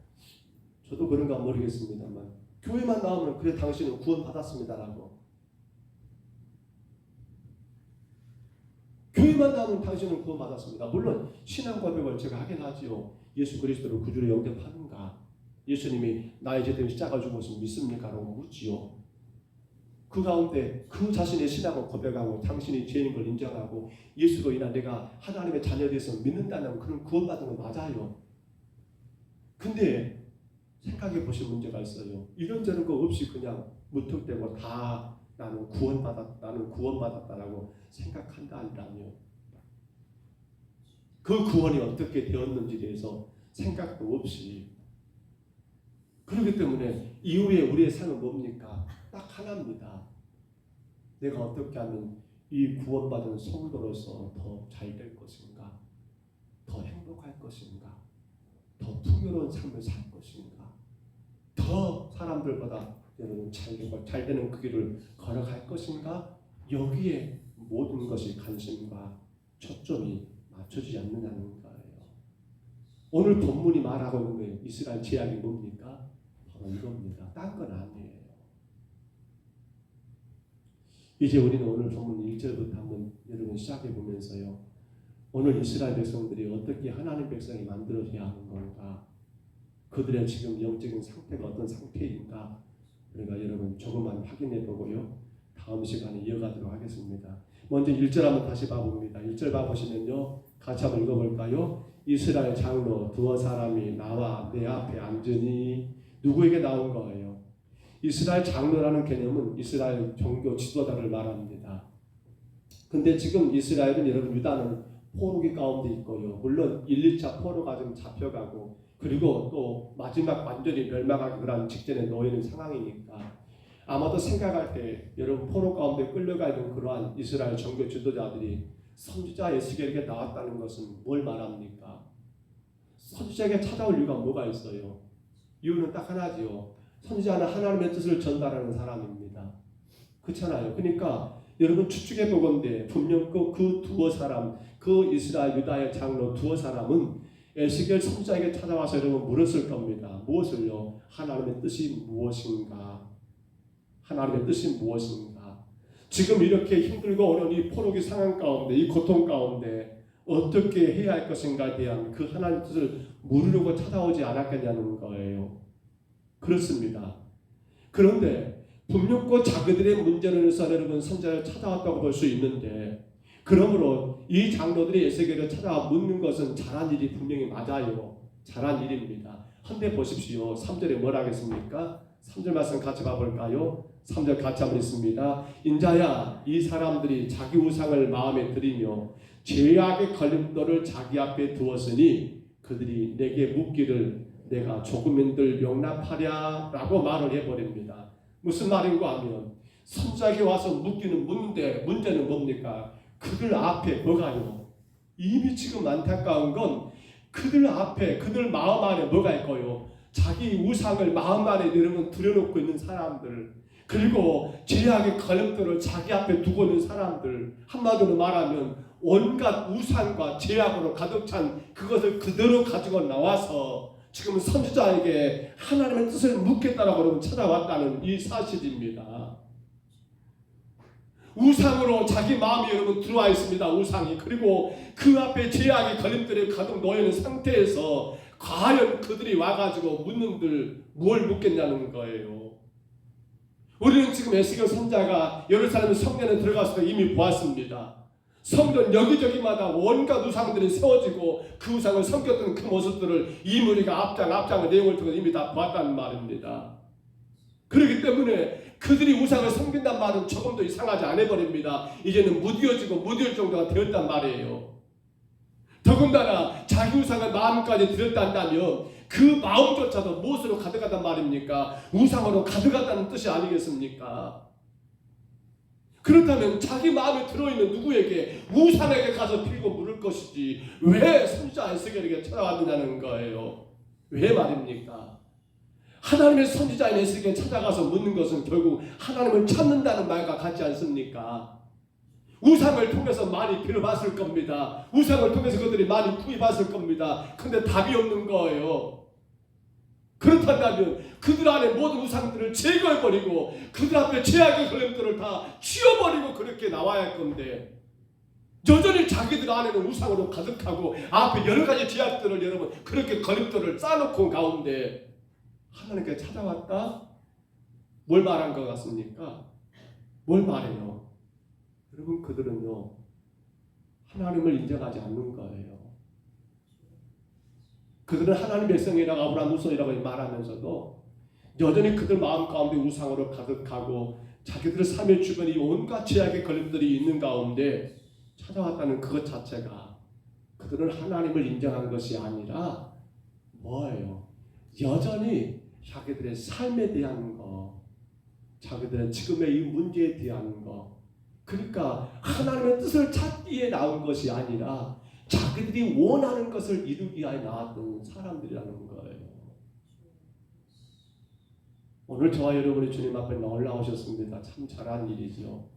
저도 그런가 모르겠습니다만 교회만 나오면 그래 당신은 구원받았습니다라고, 교회만 나오면 당신은 구원받았습니다. 물론 신앙 고백을 제가 하긴 하지요. 예수 그리스도를 구주로 영접하는가, 예수님이 나의 죄 때문에 십자가 죽으신 믿습니까? 라고 묻지요. 그 가운데 그 자신의 신앙을 고백하고 당신이 죄인 걸 인정하고 예수로 인한 내가 하나님의 자녀에 대해서 믿는다는 그런 구원받은 건 맞아요. 근데 생각해 보실 문제가 있어요. 이런저런 거 없이 그냥 무턱대고 다 나는 구원받았다라고 생각한다니까요. 그 구원이 어떻게 되었는지에 대해서 생각도 없이, 그렇기 때문에 이후에 우리의 삶은 뭡니까? 딱 하나입니다. 내가 어떻게 하면 이 구원받은 성도로서 더 잘 될 것인가, 더 행복할 것인가, 더 풍요로운 삶을 살 것인가, 더 사람들보다 여러분 잘 되는 그 길을 걸어갈 것인가, 여기에 모든 것이 관심과 초점이 맞춰지지 않느냐는 거예요. 오늘 본문이 말하고 있는 거예요. 이스라엘 제약이 뭡니까? 바로 이겁니다. 딴 건 아니에요. 이제 우리는 오늘 본문 1절부터 한번 여러분 시작해 보면서요, 오늘 이스라엘 백성들이 어떻게 하나님 백성이 만들어져야 하는 건가, 그들의 지금 영적인 상태가 어떤 상태인가, 우리가 여러분 조금만 확인해 보고요, 다음 시간에 이어가도록 하겠습니다. 먼저 1절 한번 다시 봐봅니다. 1절 봐보시면요, 같이 한번 읽어볼까요? 이스라엘 장로 두어 사람이 나와 내 앞에 앉으니, 누구에게 나온 거예요? 이스라엘 장로라는 개념은 이스라엘 종교 지도자를 말합니다. 근데 지금 이스라엘은 여러분 유다는 포로기 가운데 있고요. 물론 1, 2차 포로가 좀 잡혀가고, 그리고 또 마지막 완전히 멸망하기 그런 직전에 놓이는 상황이니까 아마도 생각할 때 여러분 포로 가운데 끌려가 있는 그러한 이스라엘 종교 지도자들이 선지자 에스겔에게 나왔다는 것은 뭘 말합니까? 선지자에게 찾아올 이유가 뭐가 있어요? 이유는 딱 하나지요. 선지자는 하나님의 뜻을 전달하는 사람입니다. 그렇잖아요. 그러니까 여러분 추측해 보건대 분명 그 두어 사람, 그 이스라엘 유다의 장로 두어 사람은 에스겔 선지자에게 찾아와서 여러분 물었을 겁니다. 무엇을요? 하나님의 뜻이 무엇인가? 하나님의 뜻이 무엇인가? 지금 이렇게 힘들고 어려운 이 포로기 상황 가운데, 이 고통 가운데 어떻게 해야 할 것인가에 대한 그 하나님의 뜻을 물으려고 찾아오지 않았겠냐는 거예요. 그렇습니다. 그런데 분명코 자기들의 문제로 인해서 여러분 선지자를 찾아왔다고 볼 수 있는데, 그러므로 이 장로들이 에스겔을 찾아와 묻는 것은 잘한 일이 분명히 맞아요. 잘한 일입니다. 한데 보십시오. 3절에 뭘 하겠습니까? 3절 말씀 같이 봐볼까요? 3절 같이 한번 읽습니다. 인자야, 이 사람들이 자기 우상을 마음에 들이며 죄악의 걸림돌을 자기 앞에 두었으니 그들이 내게 묻기를 내가 조금인들 용납하랴 라고 말을 해버립니다. 무슨 말인가 하면 선지자에게 와서 묻기는 묻는데 문제는 뭡니까? 그들 앞에 뭐가요? 이미 지금 안타까운 건 그들 앞에, 그들 마음 안에 뭐가 있고요? 자기 우상을 마음 안에 여러분 들여놓고 있는 사람들, 그리고 죄악의 걸림돌을 자기 앞에 두고 있는 사람들, 한마디로 말하면 온갖 우상과 죄악으로 가득 찬 그것을 그대로 가지고 나와서 지금 선지자에게 하나님의 뜻을 묻겠다라고 여러분 찾아왔다는 이 사실입니다. 우상으로 자기 마음이 여러분 들어와 있습니다. 우상이. 그리고 그 앞에 죄악의 걸림돌에 가득 놓여있는 상태에서 과연 그들이 와가지고 묻는들 뭘 묻겠냐는 거예요. 우리는 지금 에스겔 선지자가 예루살렘 성전에 들어가서 이미 보았습니다. 성전 여기저기마다 온갖 우상들이 세워지고 그 우상을 섬겼던 그 모습들을 이 무리가 앞장의 내용을 통해 이미 다 보았다는 말입니다. 그렇기 때문에 그들이 우상을 섬긴단 말은 조금도 이상하지 않아 버립니다. 이제는 무디어질 정도가 되었단 말이에요. 더군다나 자기 우상을 마음까지 들였다면 그 마음조차도 무엇으로 가득하단 말입니까? 우상으로 가득하다는 뜻이 아니겠습니까? 그렇다면 자기 마음에 들어있는 누구에게 우상에게 가서 빌고 물을 것이지 왜 선지자 에스겔에게 찾아왔느냐는 거예요. 왜 말입니까? 하나님의 선지자인 에스겔에게 찾아가서 묻는 것은 결국 하나님을 찾는다는 말과 같지 않습니까? 우상을 통해서 많이 빌어봤을 겁니다. 우상을 통해서 그들이 많이 구해봤을 겁니다. 근데 답이 없는 거예요. 그렇다면 그들 안에 모든 우상들을 제거해버리고 그들 앞에 죄악의 걸림돌을 다 치워버리고 그렇게 나와야 할 건데 여전히 자기들 안에는 우상으로 가득하고 앞에 여러 가지 죄악들을 여러분 그렇게 걸림돌을 쌓아놓고 가운데 하나님께 찾아왔다? 뭘 말한 것 같습니까? 뭘 말해요? 여러분 그들은요 하나님을 인정하지 않는 거예요. 그들은 하나님 백성이라고 아브라함 후손이라고 말하면서도 여전히 그들 마음 가운데 우상으로 가득하고 자기들 삶의 주변에 온갖 죄악의 걸림들이 있는 가운데 찾아왔다는 그것 자체가 그들은 하나님을 인정한 것이 아니라 뭐예요? 여전히 자기들의 삶에 대한 거, 자기들의 지금의 이 문제에 대한 거, 그러니까 하나님의 뜻을 찾기에 나온 것이 아니라 자기들이 원하는 것을 이루기 위하여 나왔던 사람들이라는 거예요. 오늘 저와 여러분이 주님 앞에 올라오셨습니다. 참 잘한 일이죠.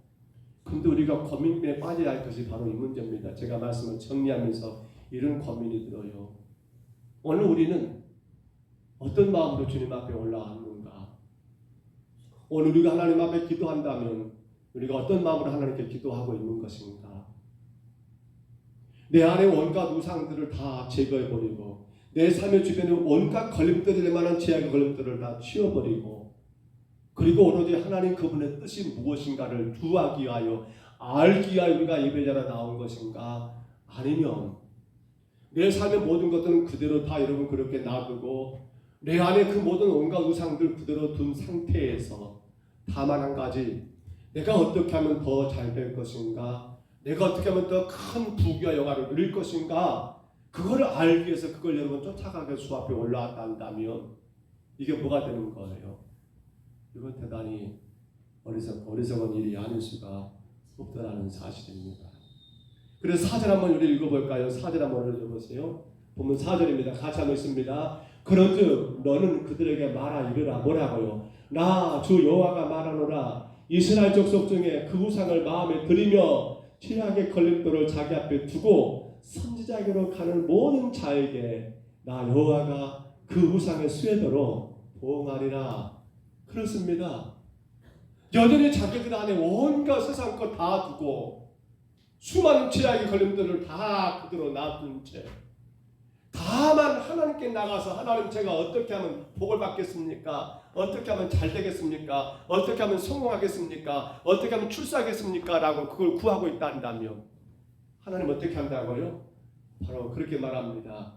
근데 우리가 고민에 빠져야 할 것이 바로 이 문제입니다. 제가 말씀을 정리하면서 이런 고민이 들어요. 오늘 우리는 어떤 마음으로 주님 앞에 올라왔는가? 오늘 우리가 하나님 앞에 기도한다면 우리가 어떤 마음으로 하나님께 기도하고 있는 것인가? 내 안에 온갖 우상들을 다 제거해버리고 내 삶의 주변에 온갖 걸림돌이 될 만한 죄악의 걸림돌을 다 치워버리고 그리고 오로지 하나님 그분의 뜻이 무엇인가를 구하기 위하여 알기 위하여 우리가 예배자로 나온 것인가? 아니면 내 삶의 모든 것들은 그대로 다 여러분 그렇게 놔두고 내 안에 그 모든 온갖 우상들 그대로 둔 상태에서 다만 한 가지 내가 어떻게 하면 더 잘 될 것인가? 내가 어떻게 하면 더 큰 부귀와 영화를 누릴 것인가? 그거를 알기 위해서 그걸 여러분 쫓아가게 주 앞에 올라왔다 한다면 이게 뭐가 되는 거예요? 이건 대단히 어리석은 일이 아닐 수가 없다라는 사실입니다. 그래서 4절 한번 우리 읽어볼까요? 4절 한번 읽어보세요. 보면 4절입니다. 같이 한번 읽습니다. 그런즉 너는 그들에게 말하 이르라. 뭐라고요? 나 주 여호와가 말하노라. 이스라엘 족속 중에 그 우상을 마음에 들이며 죄악의 걸림돌을 자기 앞에 두고 선지자에게로 가는 모든 자에게 나 여호와가 그 우상의 수혜대로 보응하리라. 그렇습니다. 여전히 자기들 안에 온갖 세상 것 다 두고 수많은 죄악의 걸림돌을 다 그대로 놔둔 채 다만 하나님께 나가서 하나님 제가 어떻게 하면 복을 받겠습니까? 어떻게 하면 잘 되겠습니까? 어떻게 하면 성공하겠습니까? 어떻게 하면 출세하겠습니까? 라고 그걸 구하고 있다면 하나님 어떻게 한다고요? 바로 그렇게 말합니다.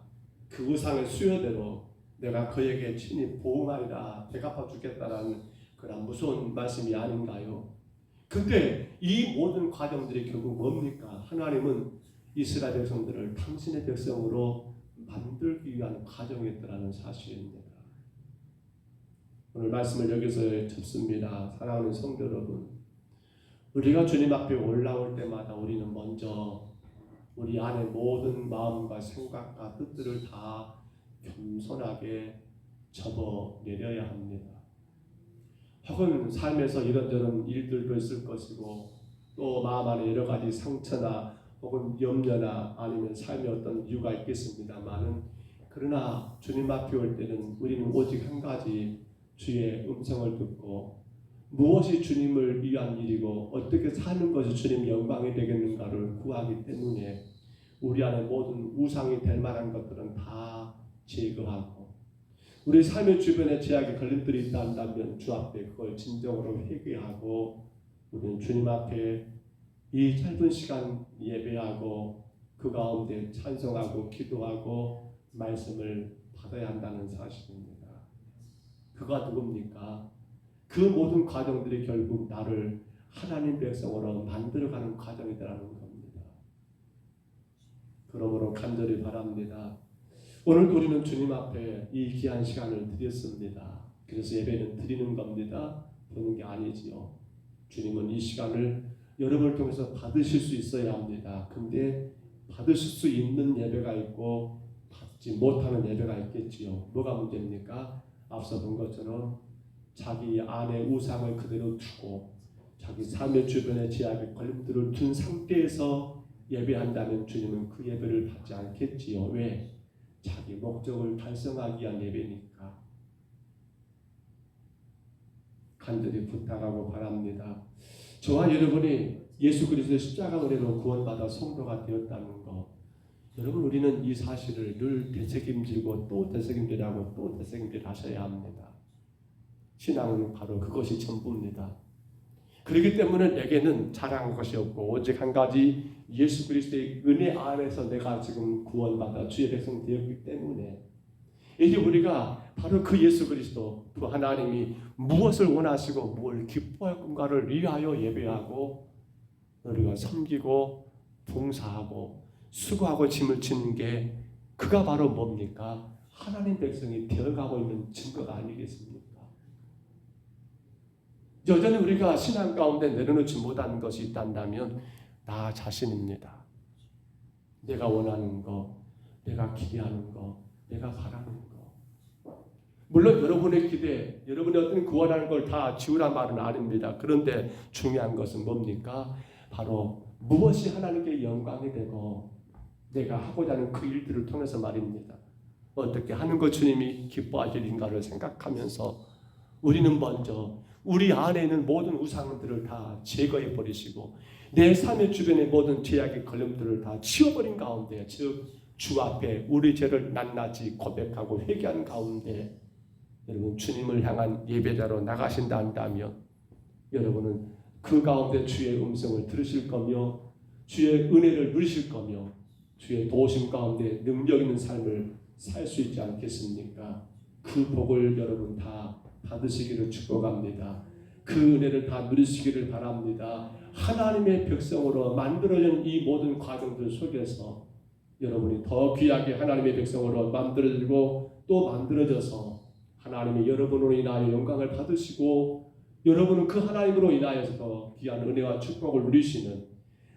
그 우상의 수요대로 내가 그에게 친히 보응하리라. 대갚아 주겠다라는 그런 무서운 말씀이 아닌가요? 근데 이 모든 과정들이 결국 뭡니까? 하나님은 이스라엘 백성들을 당신의 백성으로 만들기 위한 과정이었다는 사실입니다. 오늘 말씀을 여기서 접습니다. 사랑하는 성도 여러분, 우리가 주님 앞에 올라올 때마다 우리는 먼저 우리 안에 모든 마음과 생각과 뜻들을 다 겸손하게 접어내려야 합니다. 혹은 삶에서 이런저런 일들도 있을 것이고 또 마음 안에 여러 가지 상처나 혹은 염려나 아니면 삶의 어떤 이유가 있겠습니다만은 그러나 주님 앞에 올 때는 우리는 오직 한 가지 주의 음성을 듣고 무엇이 주님을 위한 일이고 어떻게 사는 것이 주님 영광이 되겠는가를 구하기 때문에 우리 안에 모든 우상이 될 만한 것들은 다 제거하고 우리 삶의 주변에 제약의 걸림돌이 있다면 주 앞에 그걸 진정으로 회개하고 우리는 주님 앞에 이 짧은 시간 예배하고 그 가운데 찬송하고 기도하고 말씀을 받아야 한다는 사실입니다. 그가 누굽니까? 그 모든 과정들이 결국 나를 하나님 백성으로 만들어가는 과정이라는 겁니다. 그러므로 간절히 바랍니다. 오늘도 우리는 주님 앞에 이 귀한 시간을 드렸습니다. 그래서 예배는 드리는 겁니다. 보는 게 아니지요. 주님은 이 시간을 여러분을 통해서 받으실 수 있어야 합니다. 근데 받으실 수 있는 예배가 있고 받지 못하는 예배가 있겠지요. 뭐가 문제입니까? 앞서 본 것처럼 자기 안에 우상을 그대로 두고 자기 삶의 주변에 제약의 걸림돌을 둔 상태에서 예배한다면 주님은 그 예배를 받지 않겠지요. 왜? 자기 목적을 달성하기 위한 예배니까. 간절히 부탁하고 바랍니다. 저와 여러분이 예수 그리스도의 십자가 은혜로 구원받아 성도가 되었다는 것, 여러분 우리는 이 사실을 늘 되새김질고 또 되새김질하고 또 되새김질 하셔야 합니다. 신앙은 바로 그것이 전부입니다. 그렇기 때문에 내게는 자랑할 것이 없고 오직 한 가지 예수 그리스도의 은혜 안에서 내가 지금 구원받아 주의 백성 되었기 때문에 이제 우리가 바로 그 예수 그리스도 그 하나님이 무엇을 원하시고 뭘 기뻐할 건가를 위하여 예배하고 우리가 섬기고 봉사하고 수고하고 짐을 지는 게 그가 바로 뭡니까? 하나님 백성이 되어가고 있는 증거가 아니겠습니까? 여전히 우리가 신앙 가운데 내려놓지 못하는 것이 있다면 나 자신입니다. 내가 원하는 거, 내가 기대하는 거, 내가 바라는 거. 물론 여러분의 기대, 여러분의 어떤 구원하는 걸 다 지우란 말은 아닙니다. 그런데 중요한 것은 뭡니까? 바로 무엇이 하나님께 영광이 되고 내가 하고자 하는 그 일들을 통해서 말입니다. 어떻게 하는 것 주님이 기뻐하실 인가를 생각하면서 우리는 먼저 우리 안에 있는 모든 우상들을 다 제거해 버리시고 내 삶의 주변의 모든 제약의 걸림들을 다 치워버린 가운데, 즉 주 앞에 우리 죄를 낱낱이 고백하고 회개한 가운데 여러분 주님을 향한 예배자로 나가신다 한다면 여러분은 그 가운데 주의 음성을 들으실 거며 주의 은혜를 누리실 거며 주의 도우심 가운데 능력 있는 삶을 살 수 있지 않겠습니까? 그 복을 여러분 다 받으시기를 축복합니다. 그 은혜를 다 누리시기를 바랍니다. 하나님의 백성으로 만들어진 이 모든 과정들 속에서 여러분이 더 귀하게 하나님의 백성으로 만들어지고 또 만들어져서 하나님이 여러분으로 인하여 영광을 받으시고 여러분은 그 하나님으로 인하여서 귀한 은혜와 축복을 누리시는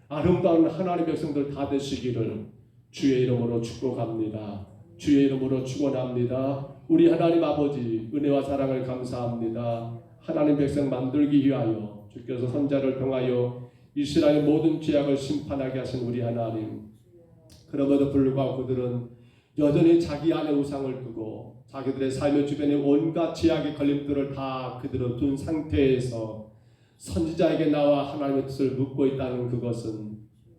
아름다운 하나님의 백성들 다 되시기를 주의 이름으로 축복합니다. 주의 이름으로 축원합니다. 우리 하나님 아버지 은혜와 사랑을 감사합니다. 하나님 백성 만들기 위하여 주께서 선자를 통하여 이스라엘 모든 죄악을 심판하게 하신 우리 하나님, 그럼에도 불구하고 그들은 여전히 자기 안에 우상을 두고 자기들의 삶의 주변에 온갖 죄악의 걸림돌을 다 그들은 둔 상태에서 선지자에게 나와 하나님의 뜻을 묻고 있다는 그것은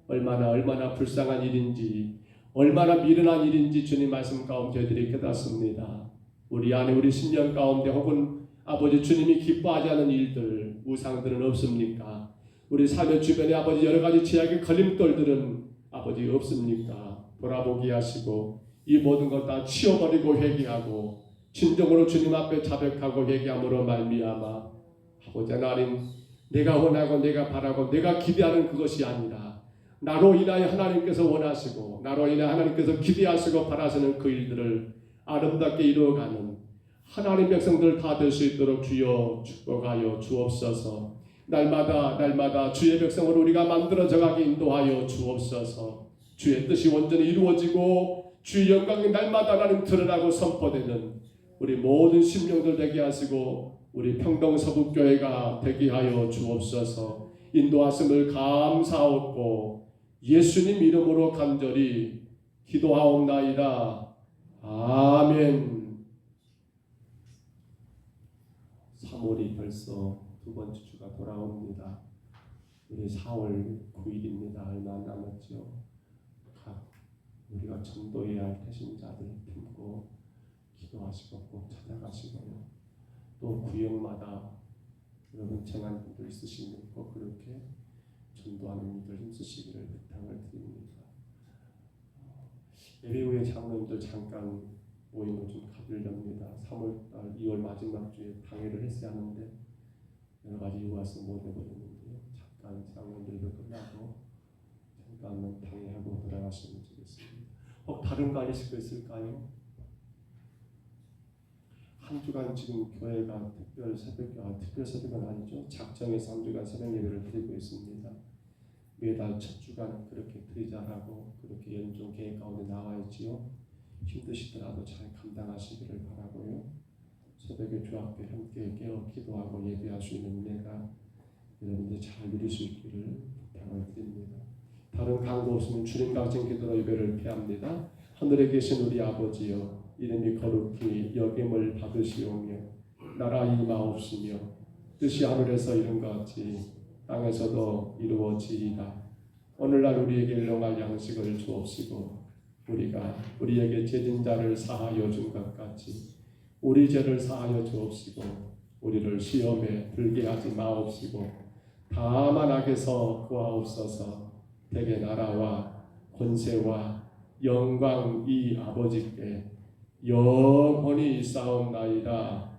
얼마나 불쌍한 일인지, 얼마나 미련한 일인지 주님 말씀 가운데 저희들이 깨닫습니다. 우리 안에 우리 심령 가운데 혹은 아버지 주님이 기뻐하지 않는 일들, 우상들은 없습니까? 우리 삶의 주변에 아버지 여러 가지 죄악의 걸림돌들은 아버지 없습니까? 돌아보게 하시고 이 모든 것 다 치워버리고 회개하고 진정으로 주님 앞에 자백하고 회개함으로 말미암아 아버지 하나님, 내가 원하고 내가 바라고 내가 기대하는 그것이 아니라 나로 인하여 하나님께서 원하시고 나로 인하여 하나님께서 기대하시고 바라시는 그 일들을 아름답게 이루어가는 하나님 백성들 다 될 수 있도록 주여 축복하여 주옵소서. 날마다 주의 백성으로 우리가 만들어져 가게 인도하여 주옵소서. 주의 뜻이 온전히 이루어지고 주의 영광이 날마다 하나님 드러나고 선포되는 우리 모든 심령들 되게 하시고 우리 평동서북교회가 되게 하여 주옵소서. 인도하심을 감사하옵고 예수님 이름으로 간절히 기도하옵나이다. 아멘. 3월이 벌써 두 번째 주가 돌아옵니다. 우리 4월 9일입니다. 얼마 안 남았죠. 우리가 전도해야 할 태신자들 품고 기도하시고 꼭 찾아가시고요. 또 구역마다 여러분 정한 분들 있으시면 꼭 그렇게 전도하는 일들 힘쓰시기를 부탁을 드립니다. 예배 후에 장로님들 잠깐 모임을 좀 가지려합니다. 3월달 2월 마지막 주에 당회를 했어야 하는데 여러 가지 이유가 있어 못 해버렸는데요. 잠깐 장로님들도 끝나고 잠깐만 당회하고 돌아가시면 좋겠습니다. 다른 거 아니실 거 있을까요? 한 주간 지금 교회가 특별 새벽은 아니죠. 작정해서 한 주간 새벽 예배를 드리고 있습니다. 매달 첫 주간 그렇게 드리자라고 그렇게 연중 계획 가운데 나와 있지요. 힘드시더라도 잘 감당하시기를 바라고요. 새벽에 주 앞에 함께 깨어 기도하고 예배할 수 있는 은혜가 여러분들 잘 누릴 수 있기를 부탁을 드립니다. 다른 강도 없으면 주님 가진 기도로 예배를 피합니다. 하늘에 계신 우리 아버지여, 이름이 거룩히 여김을 받으시오며 나라 임하옵시며 뜻이 하늘에서 이룬 것 같이 땅에서도 이루어지이다. 오늘날 우리에게 일용할 양식을 주옵시고 우리가 우리에게 죄진 자를 사하여 준 것 같이 우리 죄를 사하여 주옵시고 우리를 시험에 들게 하지 마옵시고 다만 악에서 구하옵소서. 대개 나라와 권세와 영광 이 아버지께 영원히 있사옵나이다.